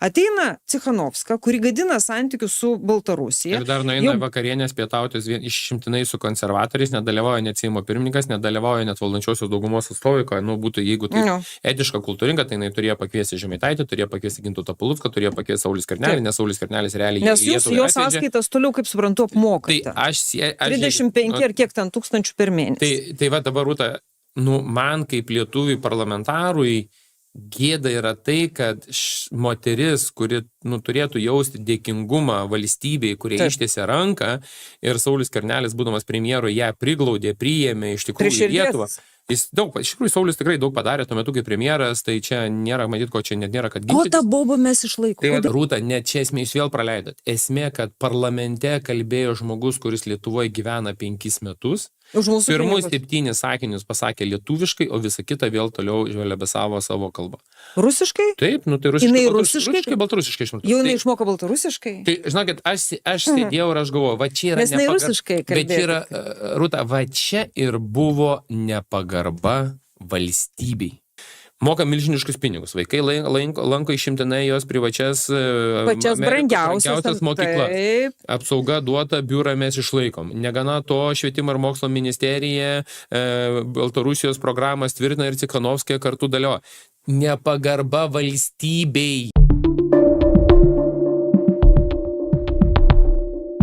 Ateina Cichanovska, kuri gadina santykius su Baltarusija. Ir dar nueina vakarienės pietautis išimtinai su konservatoriais, nedalyvauja net Seimo pirmininkas, nedalyvauja net valdančiosios daugumos atstovai, kad, būtų, jeigu tai etiška, kultūringa, tai jinai turėjo pakviesti Žemaitaitį, turėjo pakviesti Gintautą Palucką, turėjo pakviesti Saulių Skvernelį, nes Saulius Skvernelis realiai... Nes jūs jo sąskaitas toliau, kaip suprantu, apmokate. Tai 35 ar kiek ten tūkstančių per mėnesį. Tai va dabar, Rūta, man kaip lietuviui parlamentarui gėda yra tai, kad moteris, kuri turėtų jausti dėkingumą valstybei, kurie ištiesė ranką ir Saulius Skvernelis, būdamas premjeru, ją priglaudė, priėmė iš tikrųjų Lietuvą. Iš tikrųjų, Saulius tikrai daug padarė tuo metu kaip premjeras, tai čia nėra, matyt, ko čia net nėra, kad ginčytis. O tą bobą mes išlaikome. Tai Rūta, net čia esmė jūs vėl praleidot. Esmė, kad parlamente kalbėjo žmogus, kuris Lietuvoje gyvena 5 metus. Pirmus 7 sakinius pasakė lietuviškai, o visą kitą vėl toliau žvelebesavo savo kalbą. Rusiškai? Taip, tai rusiškai. Jinai rusiškai? Baltarusiškai. Jau jinai išmoko baltarusiškai? Tai, žinokit, aš sėdėjau ir aš galvoju, va čia yra Nes jinai rusiškai kalbėjo. Bet čia yra, Rūta, va čia ir buvo nepagarba valstybei. Moka milžiniškus pinigus. Vaikai lanko išimtinai jos pačias brangiausias mokyklas. Apsauga duota, biurą mes išlaikom. Negana to, Švietimo ir mokslo ministerija Baltarusijos programas tvirtina ir Cichanovskė kartu dalyvauja. Nepagarba valstybei.